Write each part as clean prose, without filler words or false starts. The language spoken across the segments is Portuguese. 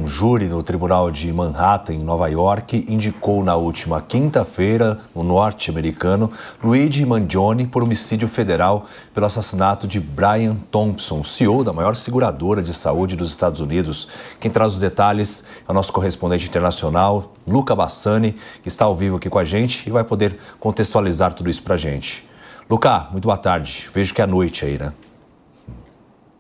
Um júri no Tribunal de Manhattan, em Nova York, indicou na última quinta-feira, no norte-americano, Luigi Mangione por homicídio federal pelo assassinato de Brian Thompson, CEO da maior seguradora de saúde dos Estados Unidos. Quem traz os detalhes é o nosso correspondente internacional, Luca Bassani, que está ao vivo aqui com a gente e vai poder contextualizar tudo isso para a gente. Luca, muito boa tarde. Vejo que é noite aí, né?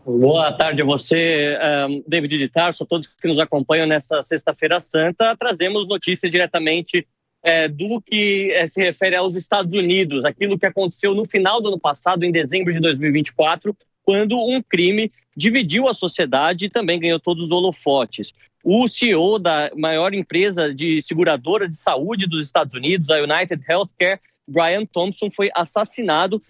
Boa tarde a você, David de Tarso, a todos que nos acompanham nessa Sexta-feira Santa. Trazemos notícias diretamente do que se refere aos Estados Unidos, aquilo que aconteceu no final do ano passado, em dezembro de 2024, quando um crime dividiu a sociedade e também ganhou todos os holofotes. O CEO da maior empresa de seguradora de saúde dos Estados Unidos, a United Healthcare, Brian Thompson, foi assassinado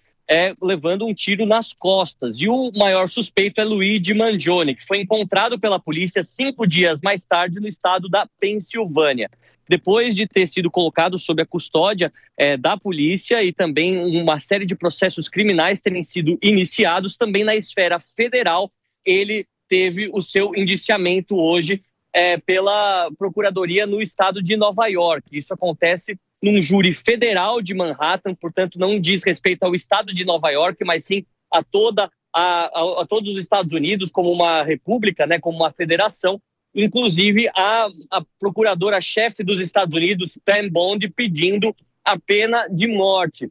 levando um tiro nas costas. E o maior suspeito é Luigi Mangione, que foi encontrado pela polícia 5 dias mais tarde no estado da Pensilvânia. Depois de ter sido colocado sob a custódia da polícia e também uma série de processos criminais terem sido iniciados, também na esfera federal, ele teve o seu indiciamento hoje pela Procuradoria no estado de Nova York. Isso acontece num júri federal de Manhattan, portanto não diz respeito ao estado de Nova York, mas sim a todos os Estados Unidos como uma república, né, como uma federação. Inclusive a procuradora-chefe dos Estados Unidos, Pam Bondi, pedindo a pena de morte.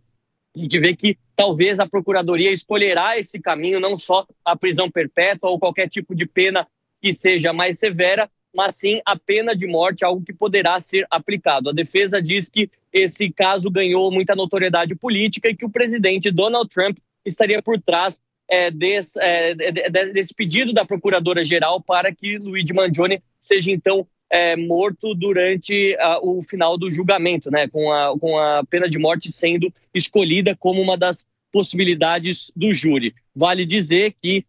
A gente vê que talvez a procuradoria escolherá esse caminho, não só a prisão perpétua ou qualquer tipo de pena que seja mais severa, mas sim a pena de morte, algo que poderá ser aplicado. A defesa diz que esse caso ganhou muita notoriedade política e que o presidente Donald Trump estaria por trás desse pedido da procuradora-geral para que Luigi Mangione seja, então, morto durante o final do julgamento, né, com a pena de morte sendo escolhida como uma das possibilidades do júri. Vale dizer que,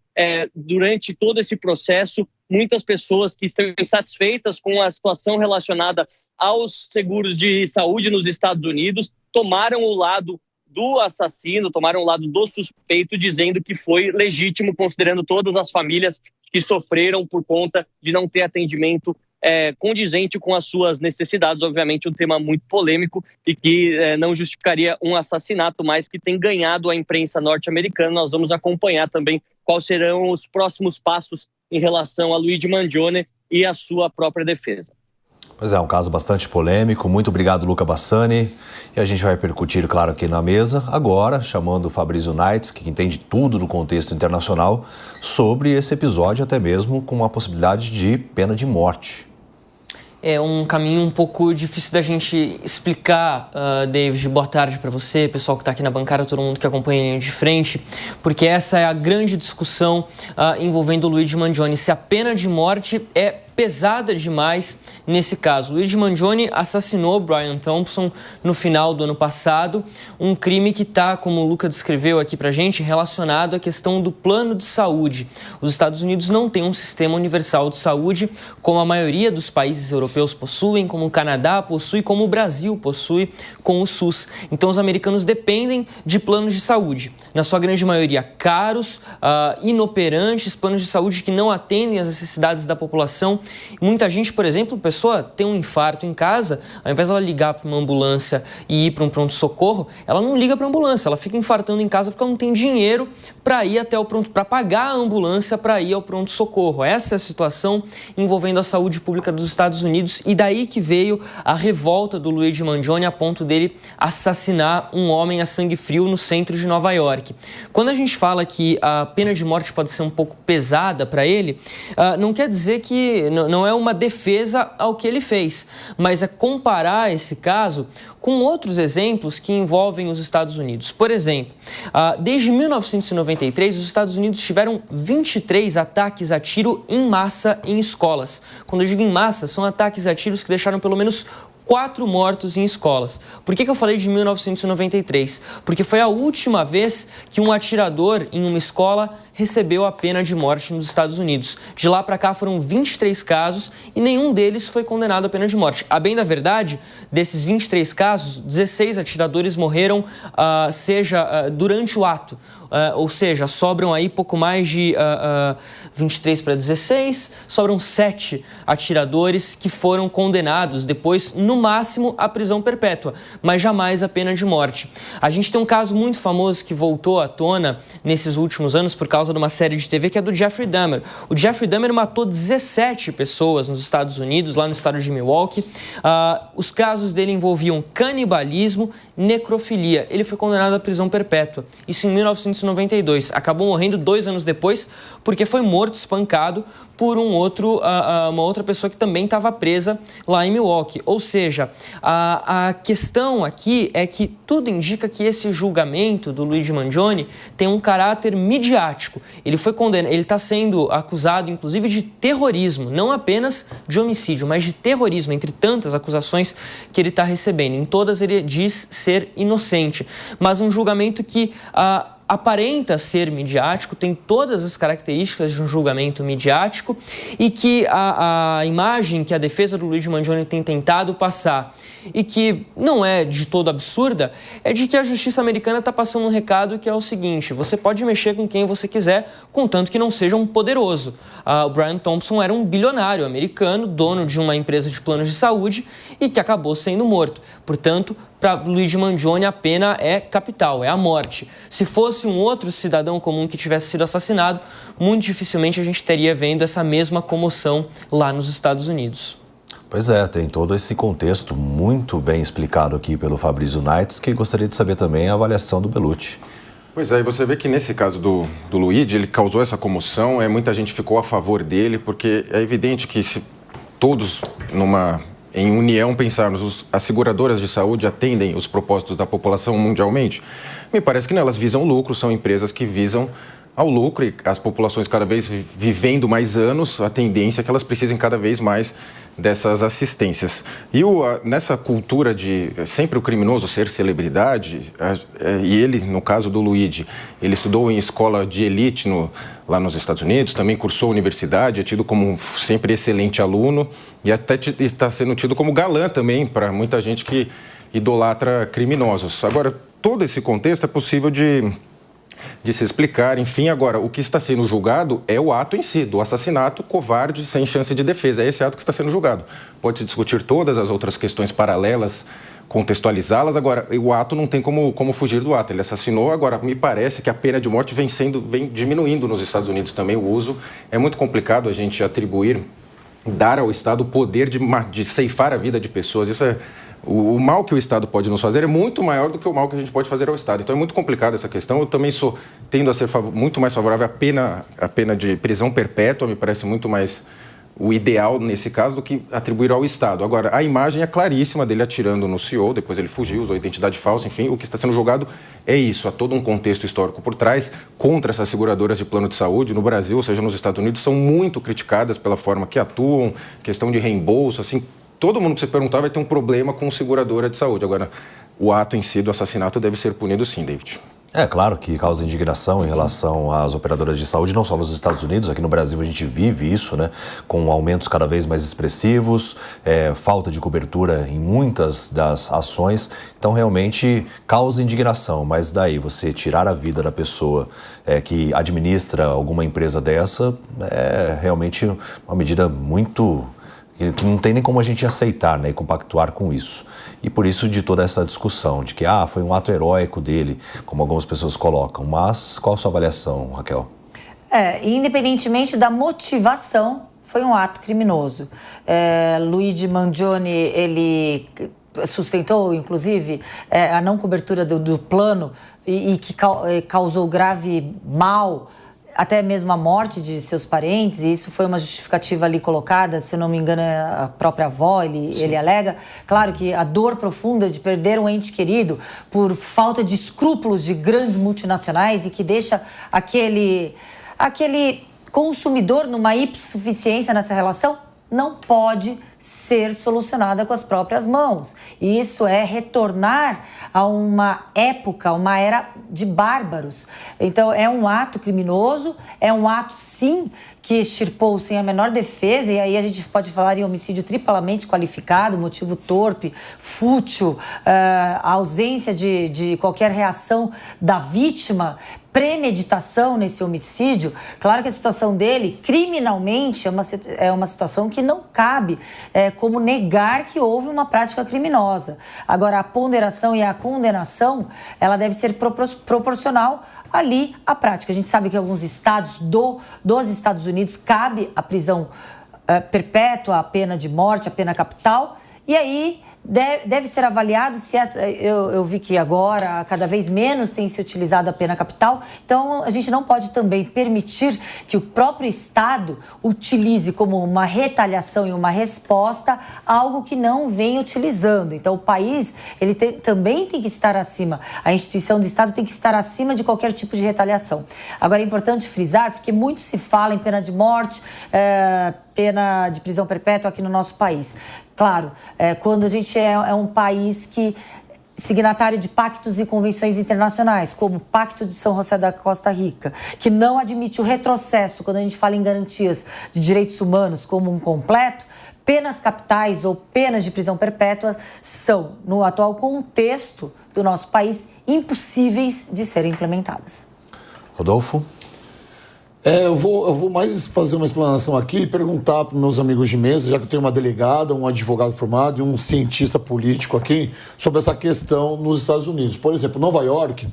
durante todo esse processo, muitas pessoas que estão insatisfeitas com a situação relacionada aos seguros de saúde nos Estados Unidos tomaram o lado do assassino, tomaram o lado do suspeito, dizendo que foi legítimo, considerando todas as famílias que sofreram por conta de não ter atendimento condizente com as suas necessidades. Obviamente um tema muito polêmico e que não justificaria um assassinato, mas que tem ganhado a imprensa norte-americana. Nós vamos acompanhar também quais serão os próximos passos em relação a Luigi Mangione e a sua própria defesa. Pois é, um caso bastante polêmico. Muito obrigado, Luca Bassani. E a gente vai repercutir, claro, aqui na mesa, agora, chamando o Fabrício Knights, que entende tudo do contexto internacional, sobre esse episódio, até mesmo com a possibilidade de pena de morte. É um caminho um pouco difícil da gente explicar, David. Boa tarde para você, pessoal que está aqui na bancada, todo mundo que acompanha de frente, porque essa é a grande discussão envolvendo o Luigi Mangione, se a pena de morte é pesada demais nesse caso. Luigi Mangione assassinou Brian Thompson no final do ano passado, um crime que está, como o Luca descreveu aqui pra gente, relacionado à questão do plano de saúde. Os Estados Unidos não têm um sistema universal de saúde, como a maioria dos países europeus possuem, como o Canadá possui, como o Brasil possui com o SUS. Então os americanos dependem de planos de saúde, na sua grande maioria caros, inoperantes, planos de saúde que não atendem às necessidades da população. Muita gente, por exemplo, pessoa tem um infarto em casa, ao invés dela ligar para uma ambulância e ir para um pronto-socorro, ela não liga para a ambulância, ela fica infartando em casa porque ela não tem dinheiro para ir até o pronto, para pagar a ambulância para ir ao pronto-socorro. Essa é a situação envolvendo a saúde pública dos Estados Unidos e daí que veio a revolta do Luigi Mangione a ponto dele assassinar um homem a sangue frio no centro de Nova York. Quando a gente fala que a pena de morte pode ser um pouco pesada para ele, não quer dizer que não é uma defesa ao que ele fez, mas é comparar esse caso com outros exemplos que envolvem os Estados Unidos. Por exemplo, desde 1993, os Estados Unidos tiveram 23 ataques a tiro em massa em escolas. Quando eu digo em massa, são ataques a tiros que deixaram pelo menos 4 mortos em escolas. Por que eu falei de 1993? Porque foi a última vez que um atirador em uma escola recebeu a pena de morte nos Estados Unidos. De lá para cá foram 23 casos e nenhum deles foi condenado à pena de morte. A bem da verdade, desses 23 casos, 16 atiradores morreram durante o ato. Ou seja, sobram aí pouco mais de 23 para 16, sobram 7 atiradores que foram condenados depois, no máximo, à prisão perpétua, mas jamais à pena de morte. A gente tem um caso muito famoso que voltou à tona nesses últimos anos por causa de uma série de TV que é do Jeffrey Dahmer. O Jeffrey Dahmer matou 17 pessoas nos Estados Unidos, lá no estado de Milwaukee. Os casos dele envolviam canibalismo, necrofilia. Ele foi condenado à prisão perpétua. Isso em 1992. Acabou morrendo 2 anos depois porque foi morto, espancado por uma outra pessoa que também estava presa lá em Milwaukee. Ou seja, a questão aqui é que tudo indica que esse julgamento do Luigi Mangione tem um caráter midiático. Ele foi condenado, ele está sendo acusado, inclusive, de terrorismo, não apenas de homicídio, mas de terrorismo, entre tantas acusações que ele está recebendo. Em todas ele diz ser inocente, mas um julgamento que aparenta ser midiático, tem todas as características de um julgamento midiático e que a imagem que a defesa do Luigi Mangione tem tentado passar e que não é de todo absurda, é de que a justiça americana está passando um recado que é o seguinte: você pode mexer com quem você quiser, contanto que não seja um poderoso. O Brian Thompson era um bilionário americano, dono de uma empresa de planos de saúde e que acabou sendo morto. Portanto, para Luigi Mangione a pena é capital, é a morte. Se fosse um outro cidadão comum que tivesse sido assassinado, muito dificilmente a gente teria vendo essa mesma comoção lá nos Estados Unidos. Pois é, tem todo esse contexto muito bem explicado aqui pelo Fabrício Nights, que gostaria de saber também a avaliação do Bellucci. Pois é, e você vê que nesse caso do Luigi, ele causou essa comoção, muita gente ficou a favor dele, porque é evidente que se todos em união pensarmos, as seguradoras de saúde atendem os propósitos da população mundialmente, me parece que não, elas visam lucro, são empresas que visam ao lucro e as populações cada vez vivendo mais anos, a tendência é que elas precisem cada vez mais dessas assistências. E nessa cultura de sempre o criminoso ser celebridade, e ele, no caso do Luigi, ele estudou em escola de elite lá nos Estados Unidos, também cursou universidade, é tido como sempre excelente aluno e até está sendo tido como galã também para muita gente que idolatra criminosos. Agora, todo esse contexto é possível de se explicar, enfim. Agora, o que está sendo julgado é o ato em si, do assassinato covarde, sem chance de defesa. É esse ato que está sendo julgado. Pode-se discutir todas as outras questões paralelas, contextualizá-las. Agora, o ato não tem como fugir do ato. Ele assassinou. Agora, me parece que a pena de morte vem diminuindo nos Estados Unidos também, o uso. É muito complicado a gente dar ao Estado o poder de ceifar a vida de pessoas. Isso é... O mal que o Estado pode nos fazer é muito maior do que o mal que a gente pode fazer ao Estado. Então é muito complicada essa questão. Eu também tendo a ser muito mais favorável à pena de prisão perpétua, me parece muito mais o ideal nesse caso do que atribuir ao Estado. Agora, a imagem é claríssima dele atirando no CEO, depois ele fugiu, usou identidade falsa, enfim, o que está sendo julgado é isso. Há todo um contexto histórico por trás contra essas seguradoras de plano de saúde. No Brasil, ou seja, nos Estados Unidos, são muito criticadas pela forma que atuam, questão de reembolso, assim. Todo mundo que você perguntar vai ter um problema com seguradora de saúde. Agora, o ato em si do assassinato deve ser punido sim, David. É claro que causa indignação em relação às operadoras de saúde, não só nos Estados Unidos, aqui no Brasil a gente vive isso, né? Com aumentos cada vez mais expressivos, falta de cobertura em muitas das ações. Então, realmente causa indignação. Mas daí você tirar a vida da pessoa que administra alguma empresa dessa é realmente uma medida muito... que não tem nem como a gente aceitar, né, e compactuar com isso. E por isso de toda essa discussão de que foi um ato heróico dele, como algumas pessoas colocam. Mas qual a sua avaliação, Raquel? Independentemente da motivação, foi um ato criminoso. Luigi Mangione, ele sustentou, inclusive, a não cobertura do plano e que causou grave mal, até mesmo a morte de seus parentes, e isso foi uma justificativa ali colocada, se não me engano, a própria avó, ele alega. Claro que a dor profunda de perder um ente querido por falta de escrúpulos de grandes multinacionais e que deixa aquele consumidor numa hipossuficiência nessa relação, não pode ser solucionada com as próprias mãos. E isso é retornar a uma época, uma era de bárbaros. Então, é um ato criminoso, é um ato, sim, que extirpou sem a menor defesa, e aí a gente pode falar em homicídio triplamente qualificado, motivo torpe, fútil, a ausência de qualquer reação da vítima, premeditação nesse homicídio. Claro que a situação dele, criminalmente, é uma situação que não cabe como negar que houve uma prática criminosa. Agora, a ponderação e a condenação, ela deve ser proporcional ali à prática. A gente sabe que em alguns estados dos Estados Unidos cabe a prisão perpétua, a pena de morte, a pena capital, e aí deve ser avaliado se eu vi que agora cada vez menos tem se utilizado a pena capital, então a gente não pode também permitir que o próprio Estado utilize como uma retaliação e uma resposta algo que não vem utilizando. Então o país ele também tem que estar acima, a instituição do Estado tem que estar acima de qualquer tipo de retaliação. Agora é importante frisar, porque muito se fala em pena de morte, pena de prisão perpétua aqui no nosso país. Claro, quando a gente é um país que signatário de pactos e convenções internacionais, como o Pacto de São José da Costa Rica, que não admite o retrocesso quando a gente fala em garantias de direitos humanos como um completo, penas capitais ou penas de prisão perpétua são, no atual contexto do nosso país, impossíveis de serem implementadas. Rodolfo? Eu vou mais fazer uma explanação aqui e perguntar para meus amigos de mesa, já que eu tenho uma delegada, um advogado formado e um cientista político aqui, sobre essa questão nos Estados Unidos. Por exemplo, Nova York,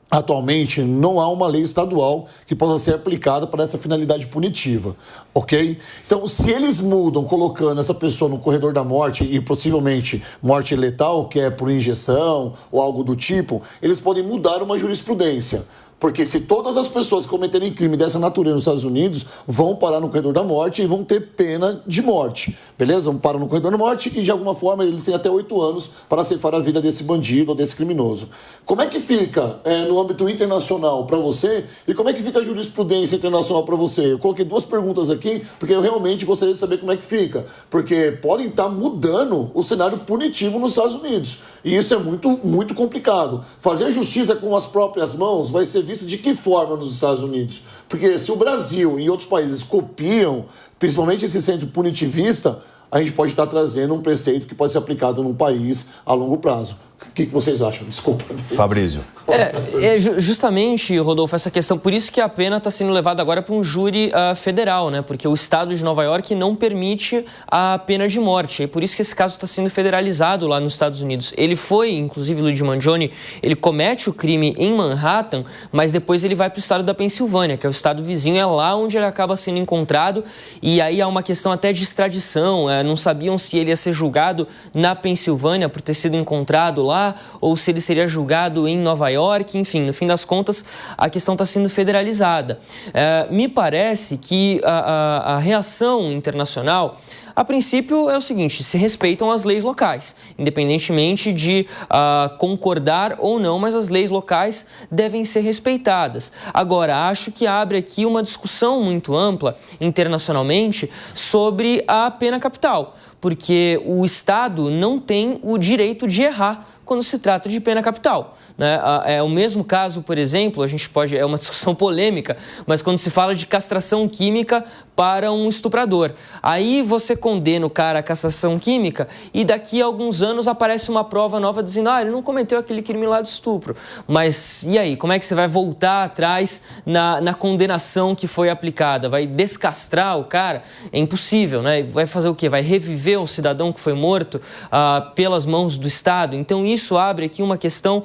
atualmente, não há uma lei estadual que possa ser aplicada para essa finalidade punitiva, ok? Então, se eles mudam colocando essa pessoa no corredor da morte e possivelmente morte letal, que é por injeção ou algo do tipo, eles podem mudar uma jurisprudência. Porque se todas as pessoas que cometerem crime dessa natureza nos Estados Unidos vão parar no corredor da morte e vão ter pena de morte, beleza? Vão parar no corredor da morte e, de alguma forma, eles têm até 8 anos para ceifar a vida desse bandido ou desse criminoso. Como é que fica no âmbito internacional para você e como é que fica a jurisprudência internacional para você? Eu coloquei 2 perguntas aqui porque eu realmente gostaria de saber como é que fica. Porque podem estar mudando o cenário punitivo nos Estados Unidos. E isso é muito, muito complicado. Fazer justiça com as próprias mãos vai ser visto de que forma nos Estados Unidos? Porque se o Brasil e outros países copiam, principalmente esse centro punitivista, a gente pode estar trazendo um preceito que pode ser aplicado num país a longo prazo. O que vocês acham? Desculpa. Fabrício. Justamente, Rodolfo, essa questão, por isso que a pena está sendo levada agora para um júri federal, né? Porque o estado de Nova York não permite a pena de morte. É por isso que esse caso está sendo federalizado lá nos Estados Unidos. Ele foi, inclusive, Luigi Mangione, ele comete o crime em Manhattan, mas depois ele vai para o estado da Pensilvânia, que é o estado vizinho, é lá onde ele acaba sendo encontrado. E aí há uma questão até de extradição. Não sabiam se ele ia ser julgado na Pensilvânia por ter sido encontrado lá, ou se ele seria julgado em Nova York. Enfim, no fim das contas, a questão está sendo federalizada. Me parece que a reação internacional, a princípio, é o seguinte: se respeitam as leis locais, independentemente de concordar ou não, mas as leis locais devem ser respeitadas. Agora, acho que abre aqui uma discussão muito ampla internacionalmente sobre a pena capital, porque o Estado não tem o direito de errar quando se trata de pena capital. É o mesmo caso, por exemplo, é uma discussão polêmica, mas quando se fala de castração química para um estuprador. Aí você condena o cara à castração química e daqui a alguns anos aparece uma prova nova dizendo ele não cometeu aquele crime lá de estupro. Mas e aí, como é que você vai voltar atrás na condenação que foi aplicada? Vai descastrar o cara? É impossível, né? Vai fazer o quê? Vai reviver o cidadão que foi morto pelas mãos do Estado? Então isso abre aqui uma questão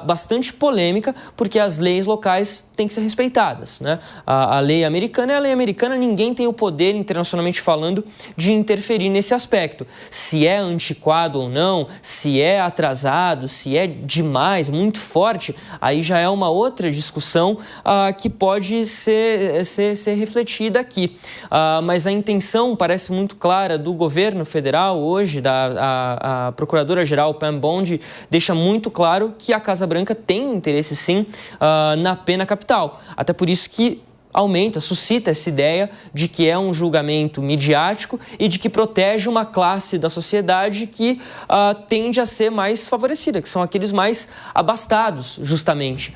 bastante polêmica, porque as leis locais têm que ser respeitadas, né? A lei americana é a lei americana, ninguém tem o poder, internacionalmente falando, de interferir nesse aspecto. Se é antiquado ou não, se é atrasado, se é demais, muito forte, aí já é uma outra discussão que pode ser refletida aqui. Mas a intenção parece muito clara do governo federal hoje, a procuradora-geral Pam Bondi deixa muito claro que a Casa Branca tem interesse, sim, na pena capital. Até por isso que suscita essa ideia de que é um julgamento midiático e de que protege uma classe da sociedade que tende a ser mais favorecida, que são aqueles mais abastados, justamente.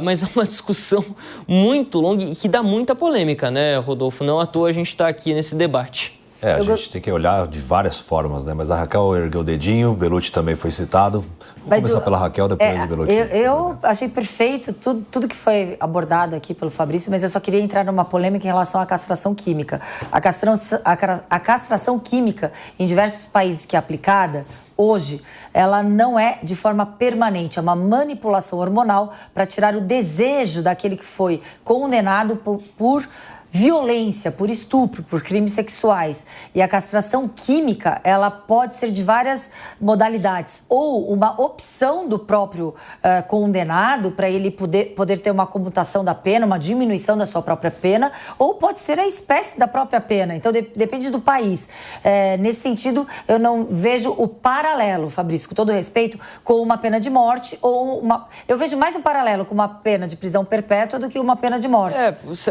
Mas é uma discussão muito longa e que dá muita polêmica, né, Rodolfo? Não à toa a gente está aqui nesse debate. A gente tem que olhar de várias formas, né? Mas a Raquel ergueu o dedinho, o Bellucci também foi citado. Vamos começar pela Raquel, depois do Bellucci. Eu achei perfeito tudo que foi abordado aqui pelo Fabrício, mas eu só queria entrar numa polêmica em relação à castração química. A castração química, em diversos países que é aplicada, hoje, ela não é de forma permanente, é uma manipulação hormonal para tirar o desejo daquele que foi condenado por violência, por estupro, por crimes sexuais. E a castração química, ela pode ser de várias modalidades. Ou uma opção do próprio condenado para ele poder ter uma comutação da pena, uma diminuição da sua própria pena, ou pode ser a espécie da própria pena. Então, depende do país. Nesse sentido, eu não vejo o paralelo, Fabrício, com todo respeito, com uma pena de morte ou uma... Eu vejo mais um paralelo com uma pena de prisão perpétua do que uma pena de morte.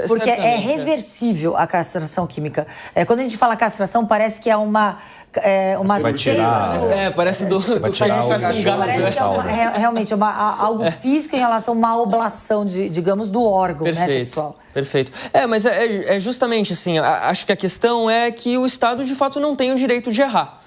Porque é reversível a castração química. Quando a gente fala castração, parece que é uma vai tirar, parece do que a gente faz com galo. Parece que é realmente algo físico em relação a uma oblação, digamos, do órgão, né, sexual. Perfeito. Mas é justamente assim, acho que a questão é que o Estado, de fato, não tem o direito de errar.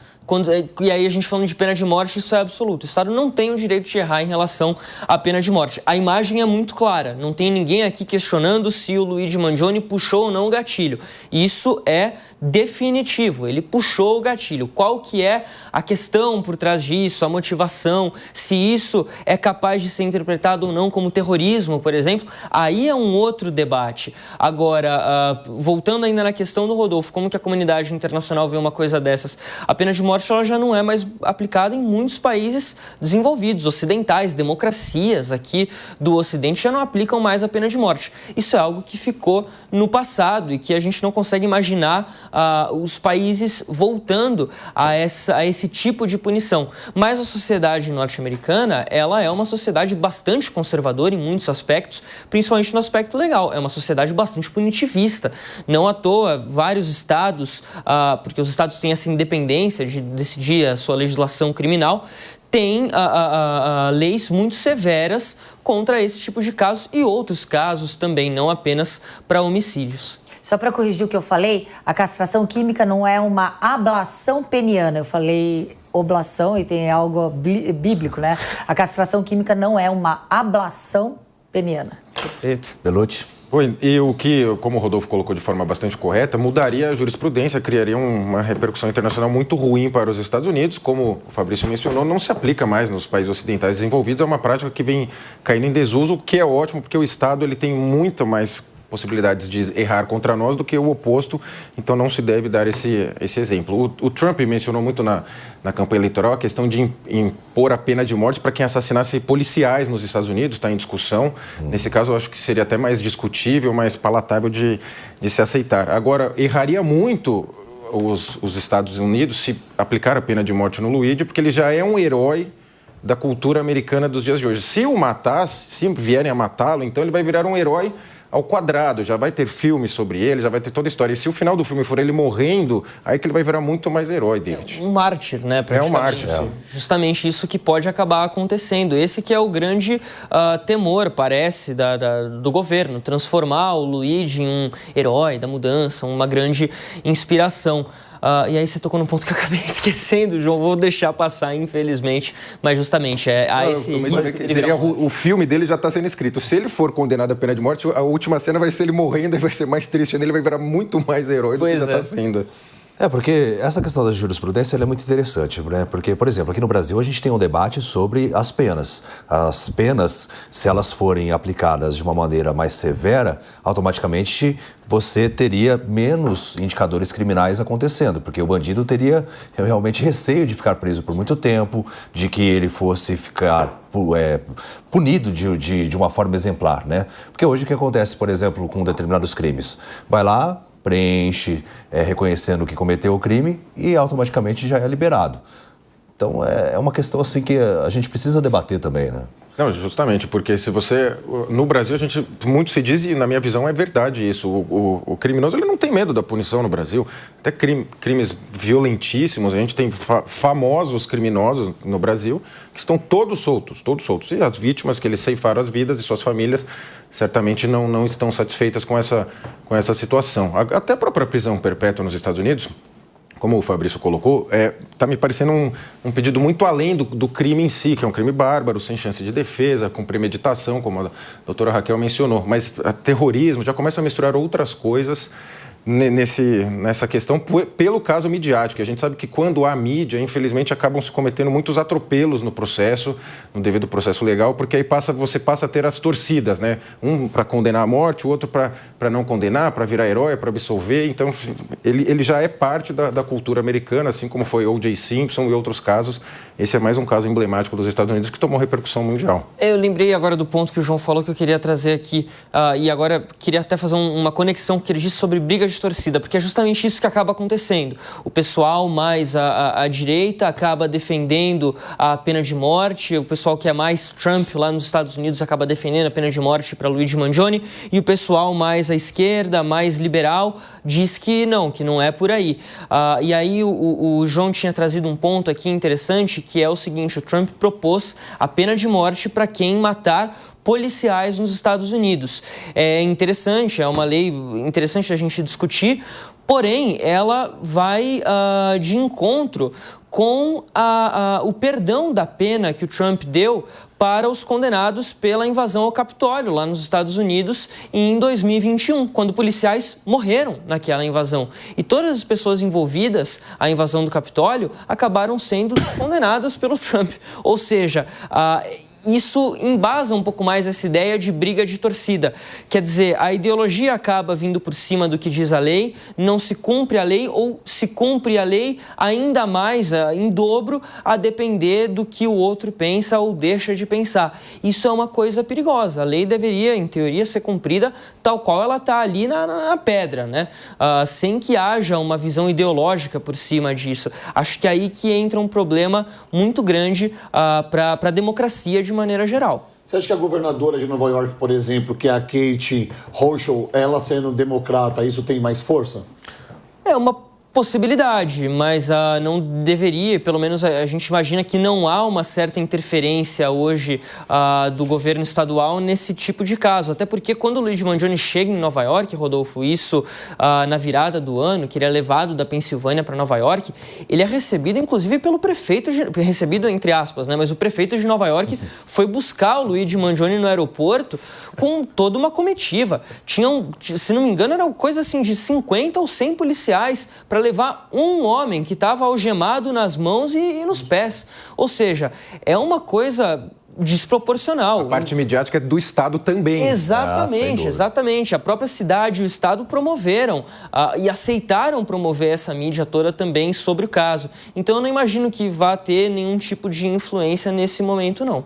E aí a gente falando de pena de morte, isso é absoluto. O Estado não tem o direito de errar em relação à pena de morte. A imagem é muito clara. Não tem ninguém aqui questionando se o Luigi Mangione puxou ou não o gatilho. Isso é definitivo. Ele puxou o gatilho. Qual que é a questão por trás disso, a motivação, se isso é capaz de ser interpretado ou não como terrorismo, por exemplo, aí é um outro debate. Agora, voltando ainda na questão do Rodolfo, como que a comunidade internacional vê uma coisa dessas? A pena de morte ela já não é mais aplicada em muitos países desenvolvidos, ocidentais, democracias aqui do Ocidente já não aplicam mais a pena de morte. Isso é algo que ficou no passado e que a gente não consegue imaginar os países voltando a esse tipo de punição. Mas a sociedade norte-americana, ela é uma sociedade bastante conservadora em muitos aspectos, principalmente no aspecto legal. É uma sociedade bastante punitivista. Não à toa, vários estados, porque os estados têm essa independência de decidir a sua legislação criminal, tem leis muito severas contra esse tipo de casos e outros casos também, não apenas para homicídios. Só para corrigir o que eu falei, a castração química não é uma ablação peniana. Eu falei oblação e tem algo bíblico, né? A castração química não é uma ablação peniana. Perfeito. Bellucci. E o que, como o Rodolfo colocou de forma bastante correta, mudaria a jurisprudência, criaria uma repercussão internacional muito ruim para os Estados Unidos. Como o Fabrício mencionou, não se aplica mais nos países ocidentais desenvolvidos, é uma prática que vem caindo em desuso, o que é ótimo, porque o Estado ele tem muito mais possibilidades de errar contra nós do que o oposto, então não se deve dar esse exemplo. O Trump mencionou muito na campanha eleitoral a questão de impor a pena de morte para quem assassinasse policiais nos Estados Unidos, está em discussão. Nesse caso, eu acho que seria até mais discutível, mais palatável de se aceitar. Agora, erraria muito os Estados Unidos se aplicar a pena de morte no Luigi, porque ele já é um herói da cultura americana dos dias de hoje. Se o matasse, se vierem a matá-lo, então ele vai virar um herói ao quadrado, já vai ter filme sobre ele, já vai ter toda a história. E se o final do filme for ele morrendo, aí que ele vai virar muito mais herói, David. Um mártir, né? É um mártir, sim. Justamente isso que pode acabar acontecendo. Esse que é o grande temor, parece, do governo. Transformar o Luigi em um herói da mudança, uma grande inspiração. E aí você tocou num ponto que eu acabei esquecendo, João, vou deixar passar, infelizmente, mas justamente o filme dele já está sendo escrito. Se ele for condenado à pena de morte, a última cena vai ser ele morrendo e vai ser mais triste, ele vai virar muito mais herói do que já está sendo. Porque essa questão da jurisprudência ela é muito interessante, né? Porque, por exemplo, aqui no Brasil a gente tem um debate sobre as penas. As penas, se elas forem aplicadas de uma maneira mais severa, automaticamente você teria menos indicadores criminais acontecendo, porque o bandido teria realmente receio de ficar preso por muito tempo, de que ele fosse ficar punido de uma forma exemplar, né? Porque hoje o que acontece, por exemplo, com determinados crimes? Vai lá, preenche, reconhecendo que cometeu o crime e automaticamente já é liberado. Então é uma questão assim que a gente precisa debater também, né? Não, justamente, porque se você... No Brasil, muito se diz, e na minha visão é verdade isso, o criminoso ele não tem medo da punição no Brasil. Até crimes violentíssimos, a gente tem famosos criminosos no Brasil que estão todos soltos. E as vítimas que eles ceifaram as vidas e suas famílias certamente não estão satisfeitas com essa situação. Até a própria prisão perpétua nos Estados Unidos, como o Fabrício colocou, está me parecendo um pedido muito além do crime em si, que é um crime bárbaro, sem chance de defesa, com premeditação, como a doutora Raquel mencionou. Mas terrorismo já começa a misturar outras coisas nessa questão pelo caso midiático. A gente sabe que quando há mídia, infelizmente, acabam se cometendo muitos atropelos no processo, no devido processo legal, porque aí você passa a ter as torcidas, né? Um para condenar a morte, o outro para não condenar, para virar herói, para absolver. Então, ele já é parte da cultura americana, assim como foi O.J. Simpson e outros casos. Esse é mais um caso emblemático dos Estados Unidos que tomou repercussão mundial. Eu lembrei agora do ponto que o João falou que eu queria trazer aqui, e agora queria até fazer uma conexão que ele disse sobre briga de torcida, porque é justamente isso que acaba acontecendo. O pessoal mais à direita acaba defendendo a pena de morte, o pessoal que é mais Trump lá nos Estados Unidos acaba defendendo a pena de morte para Luigi Mangione, e o pessoal mais à esquerda, mais liberal, diz que não é por aí. E aí o João tinha trazido um ponto aqui interessante, que é o seguinte: o Trump propôs a pena de morte para quem matar policiais nos Estados Unidos. É interessante, é uma lei interessante a gente discutir, porém ela vai de encontro com o perdão da pena que o Trump deu para os condenados pela invasão ao Capitólio, lá nos Estados Unidos, em 2021, quando policiais morreram naquela invasão. E todas as pessoas envolvidas à invasão do Capitólio acabaram sendo condenadas pelo Trump. Ou seja, isso embasa um pouco mais essa ideia de briga de torcida. Quer dizer, a ideologia acaba vindo por cima do que diz a lei, não se cumpre a lei ou se cumpre a lei ainda mais, em dobro, a depender do que o outro pensa ou deixa de pensar. Isso é uma coisa perigosa. A lei deveria, em teoria, ser cumprida tal qual ela está ali na pedra, né? Sem que haja uma visão ideológica por cima disso. Acho que é aí que entra um problema muito grande para a democracia de maneira geral. Você acha que a governadora de Nova York, por exemplo, que é a Kate Hochul, ela sendo democrata, isso tem mais força? É uma possibilidade, mas não deveria, pelo menos a gente imagina que não há uma certa interferência hoje do governo estadual nesse tipo de caso. Até porque quando o Luigi Mangione chega em Nova York, Rodolfo, isso na virada do ano, que ele é levado da Pensilvânia para Nova York, ele é recebido inclusive pelo prefeito, recebido entre aspas, né? Mas o prefeito de Nova York foi buscar o Luigi Mangione no aeroporto com toda uma comitiva. Tinham, se não me engano, era coisa assim de 50 ou 100 policiais para levar um homem que estava algemado nas mãos e nos pés. Ou seja, é uma coisa desproporcional. A parte midiática é do Estado também. Exatamente, exatamente. A própria cidade e o Estado promoveram e aceitaram promover essa mídia toda também sobre o caso. Então eu não imagino que vá ter nenhum tipo de influência nesse momento, não.